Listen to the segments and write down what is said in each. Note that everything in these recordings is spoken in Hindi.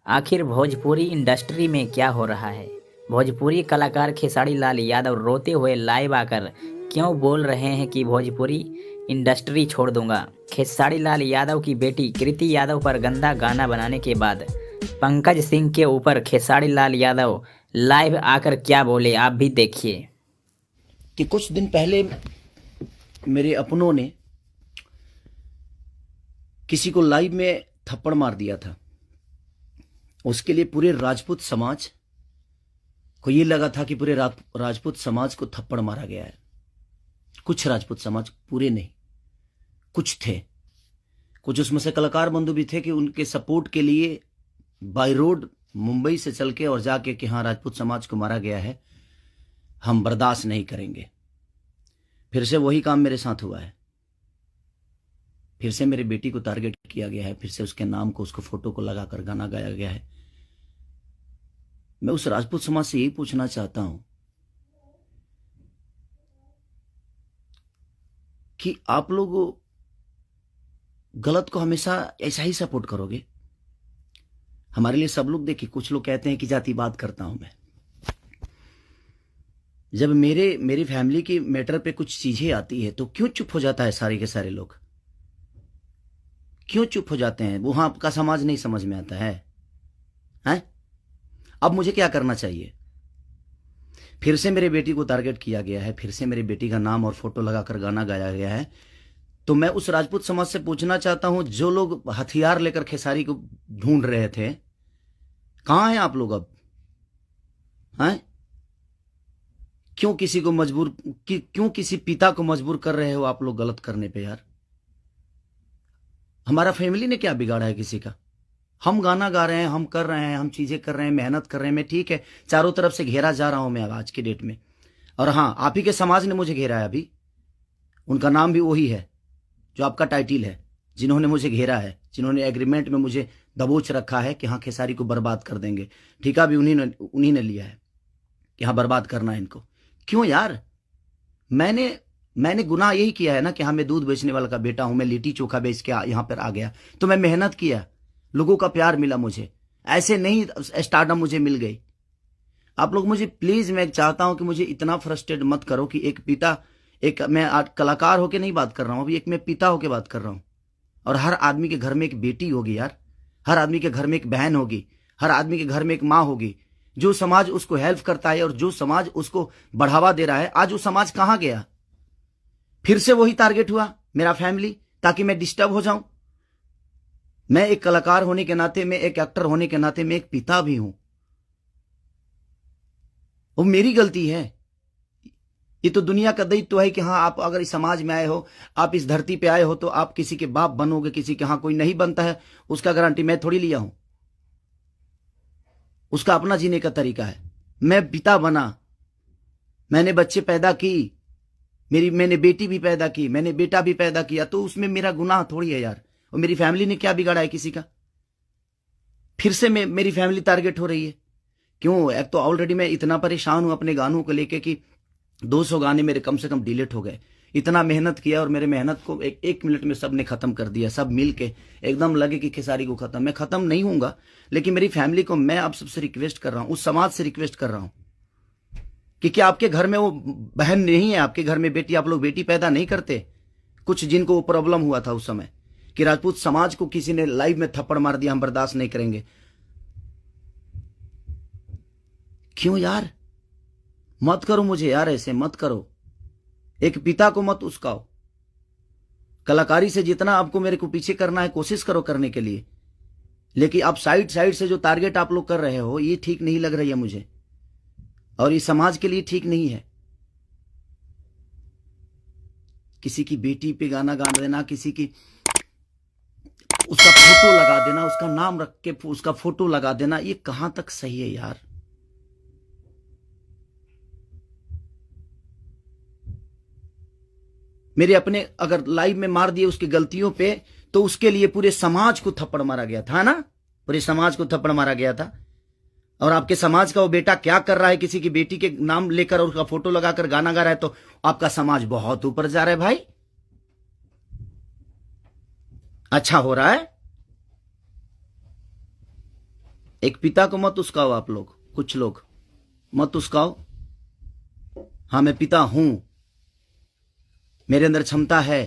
आखिर भोजपुरी इंडस्ट्री में क्या हो रहा है? भोजपुरी कलाकार खेसारी लाल यादव रोते हुए लाइव आकर क्यों बोल रहे हैं कि भोजपुरी इंडस्ट्री छोड़ दूंगा? खेसारी लाल यादव की बेटी कृति यादव पर गंदा गाना बनाने के बाद पंकज सिंह के ऊपर खेसारी लाल यादव लाइव आकर क्या बोले, आप भी देखिए। कि कुछ दिन पहले मेरे अपनों ने किसी को लाइव में थप्पड़ मार दिया था। उसके लिए पूरे राजपूत समाज को ये लगा था कि पूरे राजपूत समाज को थप्पड़ मारा गया है। कुछ राजपूत समाज, पूरे नहीं, कुछ थे। कुछ उसमें से कलाकार बंधु भी थे कि उनके सपोर्ट के लिए बाय रोड मुंबई से चल के और जाके कि हाँ, राजपूत समाज को मारा गया है, हम बर्दाश्त नहीं करेंगे। फिर से वही काम मेरे साथ हुआ है। फिर से मेरी बेटी को टारगेट किया गया है। फिर से उसके नाम को, उसको फोटो को लगाकर गाना गाया गया है। मैं उस राजपूत समाज से यही पूछना चाहता हूं कि आप लोग गलत को हमेशा ऐसा ही सपोर्ट करोगे? हमारे लिए सब लोग, देखिए, कुछ लोग कहते हैं कि जातिवाद करता हूं मैं। जब मेरी फैमिली की मैटर पे कुछ चीजें आती है तो क्यों चुप हो जाता है सारे के सारे लोग? क्यों चुप हो जाते हैं? वहां आपका समाज नहीं समझ में आता है? हैं? अब मुझे क्या करना चाहिए? फिर से मेरी बेटी को टारगेट किया गया है। फिर से मेरी बेटी का नाम और फोटो लगाकर गाना गाया गया है। तो मैं उस राजपूत समाज से पूछना चाहता हूं, जो लोग हथियार लेकर खेसारी को ढूंढ रहे थे, कहां हैं आप लोग अब? हैं? क्यों किसी को मजबूर, क्यों किसी पिता को मजबूर कर रहे हो आप लोग गलत करने पे? यार, हमारा फैमिली ने क्या बिगाड़ा है किसी का? हम गाना गा रहे हैं, हम कर रहे हैं, हम चीजें कर रहे हैं, मेहनत कर रहे हैं। मैं, ठीक है, चारों तरफ से घेरा जा रहा हूं मैं आज की डेट में। और हाँ, आप ही के समाज ने मुझे घेरा है अभी। उनका नाम भी वही है जो आपका टाइटिल है, जिन्होंने मुझे घेरा है, जिन्होंने एग्रीमेंट में मुझे दबोच रखा है कि हाँ, खेसारी को बर्बाद कर देंगे। ठेका भी उन्हीं ने लिया है कि हाँ, बर्बाद करना है इनको। क्यों यार? मैंने गुनाह यही किया है ना कि हाँ, मैं दूध बेचने वाला का बेटा हूं, मैं लिट्टी चोखा बेच के यहां पर आ गया। तो मैं मेहनत किया, लोगों का प्यार मिला मुझे। ऐसे नहीं स्टारडम मुझे मिल गई। आप लोग मुझे प्लीज, मैं चाहता हूं कि मुझे इतना फ्रस्ट्रेट मत करो कि एक पिता, एक, मैं आज कलाकार होके नहीं बात कर रहा हूं, अभी एक मैं पिता होके बात कर रहा हूं। और हर आदमी के घर में एक बेटी होगी यार, हर आदमी के घर में एक बहन होगी, हर आदमी के घर में एक माँ होगी। जो समाज उसको हेल्प करता है और जो समाज उसको बढ़ावा दे रहा है, आज वो समाज कहां गया? फिर से वही टारगेट हुआ, मेरा फैमिली, ताकि मैं डिस्टर्ब हो जाऊं। मैं एक कलाकार होने के नाते, मैं एक एक्टर होने के नाते, मैं एक पिता भी हूं। वो मेरी गलती है। ये तो दुनिया का दायित्व है कि हाँ, आप अगर इस समाज में आए हो, आप इस धरती पे आए हो, तो आप किसी के बाप बनोगे, किसी के, हाँ, कोई नहीं बनता है उसका गारंटी मैं थोड़ी लिया हूं। उसका अपना जीने का तरीका है। मैं पिता बना, मैंने बच्चे पैदा की, मैंने बेटी भी पैदा की, मैंने बेटा भी पैदा किया, तो उसमें मेरा गुनाह थोड़ी है यार। और मेरी फैमिली ने क्या बिगाड़ा है किसी का? फिर से मेरी फैमिली टारगेट हो रही है। क्यों? एक तो ऑलरेडी मैं इतना परेशान हूं अपने गानों को लेके कि 200 गाने मेरे कम से कम डिलीट हो गए। इतना मेहनत किया और मेरे मेहनत को एक मिनट में सबने खत्म कर दिया। सब मिल के एकदम लगे कि खेसारी को खत्म। मैं खत्म नहीं हूंगा, लेकिन मेरी फैमिली को मैं आप सबसे रिक्वेस्ट कर रहा हूं, उस समाज से रिक्वेस्ट कर रहा हूं कि क्या आपके घर में वो बहन नहीं है? आपके घर में बेटी, आप लोग बेटी पैदा नहीं करते? कुछ जिनको वो प्रॉब्लम हुआ था उस समय कि राजपूत समाज को किसी ने लाइव में थप्पड़ मार दिया, हम बर्दाश्त नहीं करेंगे। क्यों यार? मत करो मुझे यार, ऐसे मत करो। एक पिता को मत उस्काओ। कलाकारी से जितना आपको मेरे को पीछे करना है, कोशिश करो करने के लिए, लेकिन आप साइड से जो टारगेट आप लोग कर रहे हो, ये ठीक नहीं लग रही है मुझे, और इस समाज के लिए ठीक नहीं है। किसी की बेटी पे गाना गा देना, किसी की उसका फोटो लगा देना, उसका नाम रख के उसका फोटो लगा देना, ये कहां तक सही है यार? मेरे अपने अगर लाइव में मार दिए उसकी गलतियों पे, तो उसके लिए पूरे समाज को थप्पड़ मारा गया था ना? पूरे समाज को थप्पड़ मारा गया था। और आपके समाज का वो बेटा क्या कर रहा है? किसी की बेटी के नाम लेकर और उसका फोटो लगाकर गाना गा रहा है, तो आपका समाज बहुत ऊपर जा रहा है भाई। अच्छा हो रहा है। एक पिता को मत उस्काओ आप लोग, कुछ लोग मत उस्काओ। हाँ, मैं पिता हूं, मेरे अंदर क्षमता है।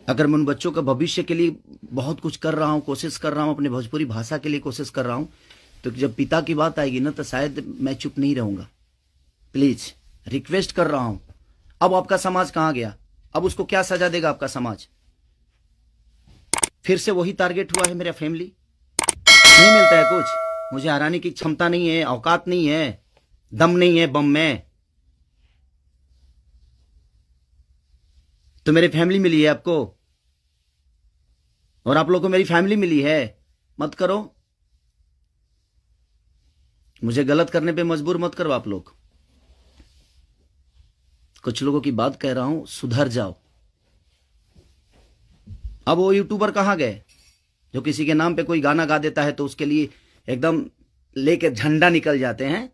अगर मैं उन बच्चों का भविष्य के लिए बहुत कुछ कर रहा हूं, कोशिश कर रहा हूं, अपनी भोजपुरी भाषा के लिए कोशिश कर रहा हूं, तो जब पिता की बात आएगी ना, तो शायद मैं चुप नहीं रहूंगा। प्लीज रिक्वेस्ट कर रहा हूं। अब आपका समाज कहां गया? अब उसको क्या सजा देगा आपका समाज? फिर से वही टारगेट हुआ है मेरा फैमिली। नहीं मिलता है कुछ, मुझे हराने की क्षमता नहीं है, औकात नहीं है, दम नहीं है बम में। तो मेरी फैमिली मिली है आपको, और आप लोगों को मेरी फैमिली मिली है। मत करो, मुझे गलत करने पे मजबूर मत करो आप लोग। कुछ लोगों की बात कह रहा हूं, सुधर जाओ। अब वो यूट्यूबर कहां गए जो किसी के नाम पे कोई गाना गा देता है तो उसके लिए एकदम लेके झंडा निकल जाते हैं?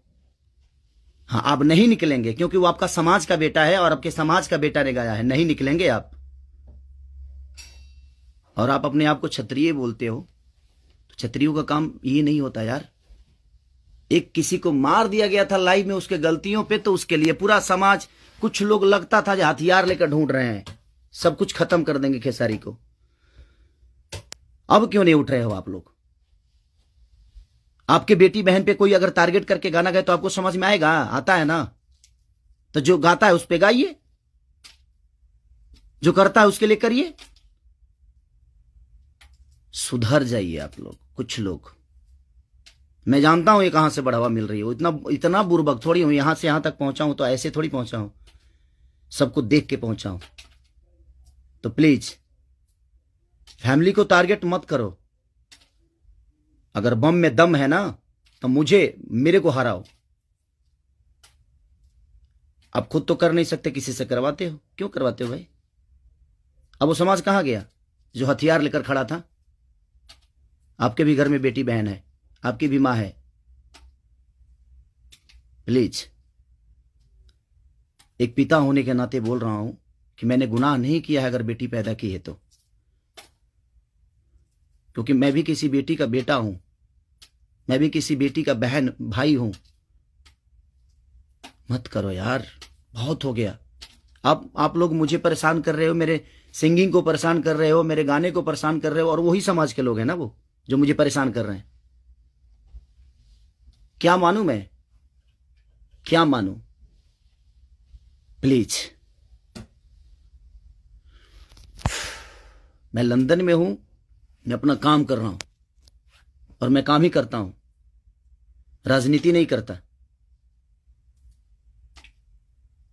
हाँ, आप नहीं निकलेंगे, क्योंकि वो आपका समाज का बेटा है और आपके समाज का बेटा ने गाया है। नहीं निकलेंगे आप। और आप अपने आप को क्षत्रिय बोलते हो, तो क्षत्रियों का काम ये नहीं होता यार। एक किसी को मार दिया गया था लाइव में उसके गलतियों पे, तो उसके लिए पूरा समाज, कुछ लोग लगता था जो हथियार लेकर ढूंढ रहे हैं, सब कुछ खत्म कर देंगे खेसारी को। अब क्यों नहीं उठ रहे हो आप लोग? आपके बेटी बहन पे कोई अगर टारगेट करके गाना गाए तो आपको समझ में आएगा? आता है ना? तो जो गाता है उस पे गाइए, जो करता है उसके लिए करिए। सुधर जाइए आप लोग, कुछ लोग। मैं जानता हूं ये कहां से बढ़ावा मिल रही है। इतना बुर्बक थोड़ी हूं, यहां से यहां तक पहुंचा हूं तो ऐसे थोड़ी पहुंचा हूं, सबको देख के पहुंचा हूं। तो प्लीज फैमिली को टारगेट मत करो। अगर बम में दम है ना, तो मेरे को हराओ। आप खुद तो कर नहीं सकते, किसी से करवाते हो। क्यों करवाते हो भाई? अब वो समाज कहां गया जो हथियार लेकर खड़ा था? आपके भी घर में बेटी बहन है, आपकी भी मां है। प्लीज, एक पिता होने के नाते बोल रहा हूं कि मैंने गुनाह नहीं किया है अगर बेटी पैदा की है तो, क्योंकि मैं भी किसी बेटी का बेटा हूं, मैं भी किसी बेटी का बहन भाई हूं। मत करो यार, बहुत हो गया। आप लोग मुझे परेशान कर रहे हो, मेरे सिंगिंग को परेशान कर रहे हो, मेरे गाने को परेशान कर रहे हो, और वही समाज के लोग हैं ना वो जो मुझे परेशान कर रहे हैं। क्या मानूं मैं? क्या मानूं? प्लीज, मैं लंदन में हूं, मैं अपना काम कर रहा हूं, और मैं काम ही करता हूं, राजनीति नहीं करता।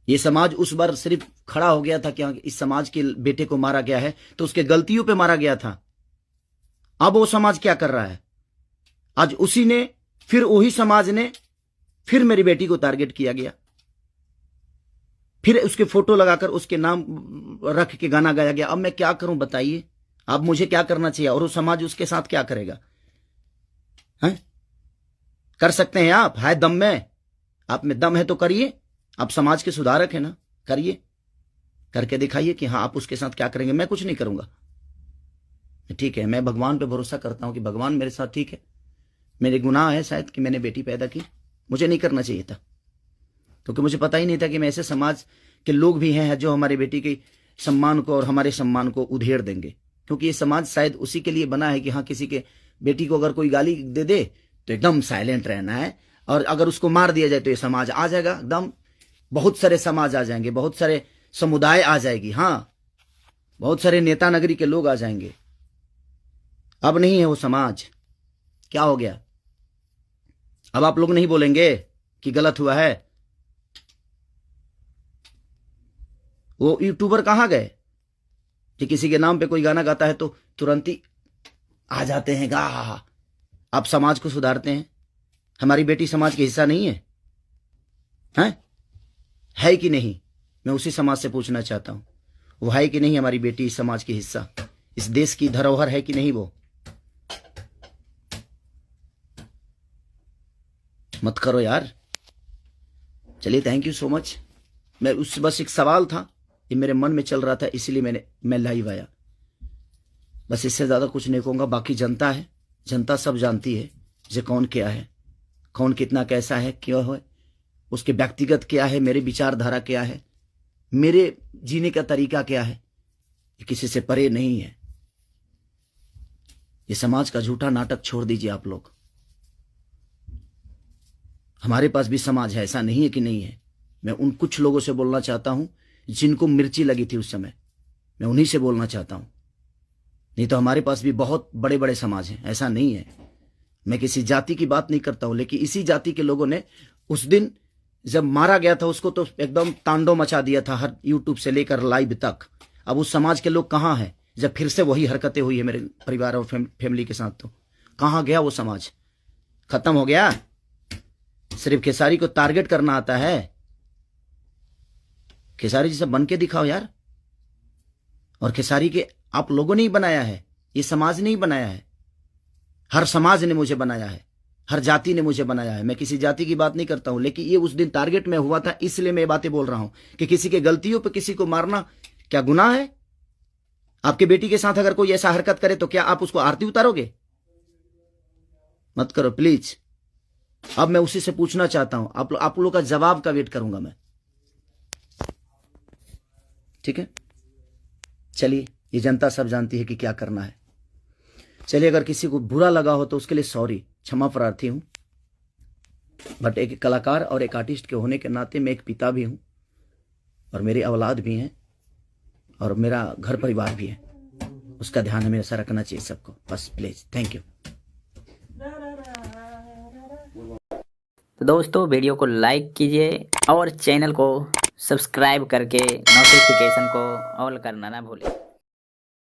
ये समाज उस बार सिर्फ खड़ा हो गया था कि इस समाज के बेटे को मारा गया है, तो उसके गलतियों पे मारा गया था। अब वो समाज क्या कर रहा है? आज उसी ने, फिर वही समाज ने, फिर मेरी बेटी को टारगेट किया गया, फिर उसके फोटो लगाकर उसके नाम रख के गाना गाया गया। अब मैं क्या करूं बताइए? अब मुझे क्या करना चाहिए, और वो समाज उसके साथ क्या करेगा? हैं? कर सकते हैं आप? है दम में? आप में दम है तो करिए। आप समाज के सुधारक है ना, करिए, करके दिखाइए कि हाँ आप उसके साथ क्या करेंगे। मैं कुछ नहीं करूंगा, ठीक है। मैं भगवान पे भरोसा करता हूं कि भगवान मेरे साथ ठीक है। मेरे गुनाह है शायद कि मैंने बेटी पैदा की, मुझे नहीं करना चाहिए था, क्योंकि मुझे पता ही नहीं था कि मैं ऐसे समाज के लोग भी हैं जो हमारे बेटी के सम्मान को और हमारे सम्मान को उधेड़ देंगे। क्योंकि ये समाज शायद उसी के लिए बना है कि हाँ, किसी के बेटी को अगर कोई गाली दे दे तो एकदम साइलेंट रहना है, और अगर उसको मार दिया जाए तो ये समाज आ जाएगा एकदम। बहुत सारे समाज आ जाएंगे, बहुत सारे समुदाय आ जाएगी, हाँ, बहुत सारे नेता नगरी के लोग आ जाएंगे। अब नहीं है वो समाज। क्या हो गया? अब आप लोग नहीं बोलेंगे कि गलत हुआ है? वो यूट्यूबर कहां गए कि किसी के नाम पे कोई गाना गाता है तो तुरंत ही आ जाते हैं गा? आप समाज को सुधारते हैं। हमारी बेटी समाज का हिस्सा नहीं है? है कि नहीं? मैं उसी समाज से पूछना चाहता हूं, वो है कि नहीं हमारी बेटी इस समाज की हिस्सा, इस देश की धरोहर है कि नहीं? वो मत करो यार। चलिए, थैंक यू सो मच। बस एक सवाल था, ये मेरे मन में चल रहा था, इसीलिए मैं लाइव आया। बस इससे ज़्यादा कुछ नहीं कहूँगा। बाकी जनता है, जनता सब जानती है जे कौन क्या है, कौन कितना कैसा है, क्यों है, उसके व्यक्तिगत क्या है, मेरे विचारधारा क्या है, मेरे जीने का तरीका क्या है, ये किसी से परे नहीं है। ये समाज का झूठा नाटक छोड़ दीजिए आप लोग। हमारे पास भी समाज है, ऐसा नहीं है कि नहीं है। मैं उन कुछ लोगों से बोलना चाहता हूं जिनको मिर्ची लगी थी उस समय, मैं उन्हीं से बोलना चाहता हूं। नहीं तो हमारे पास भी बहुत बड़े बड़े समाज हैं, ऐसा नहीं है। मैं किसी जाति की बात नहीं करता हूं, लेकिन इसी जाति के लोगों ने उस दिन जब मारा गया था उसको तो एकदम तांडव मचा दिया था, हर यूट्यूब से लेकर लाइव तक। अब उस समाज के लोग कहाँ हैं जब फिर से वही हरकतें हुई है मेरे परिवार और फैमिली के साथ? तो कहाँ गया वो समाज? खत्म हो गया? सिर्फ खेसारी को टारगेट करना आता है? खेसारी जैसा बन के दिखाओ यार। और खेसारी के आप लोगों ने ही बनाया है, ये समाज ने ही बनाया है। हर समाज ने मुझे बनाया है, हर जाति ने मुझे बनाया है। मैं किसी जाति की बात नहीं करता हूं, लेकिन ये उस दिन टारगेट में हुआ था, इसलिए मैं ये बातें बोल रहा हूं कि किसी के गलतियों पर किसी को मारना क्या गुनाह है? आपके बेटी के साथ अगर कोई ऐसा हरकत करे तो क्या आप उसको आरती उतारोगे? मत करो प्लीज। अब मैं उसी से पूछना चाहता हूं, आप लोगों का जवाब का वेट करूंगा मैं। ठीक है, चलिए, ये जनता सब जानती है कि क्या करना है। चलिए, अगर किसी को बुरा लगा हो तो उसके लिए सॉरी, क्षमा प्रार्थी हूं। बट एक कलाकार और एक आर्टिस्ट के होने के नाते मैं एक पिता भी हूं, और मेरी औलाद भी हैं, और मेरा घर परिवार भी है। उसका ध्यान हमेशा रखना चाहिए सबको। बस प्लीज, थैंक यू। तो दोस्तों, वीडियो को लाइक कीजिए और चैनल को सब्सक्राइब करके नोटिफिकेशन को ऑल करना ना भूलें।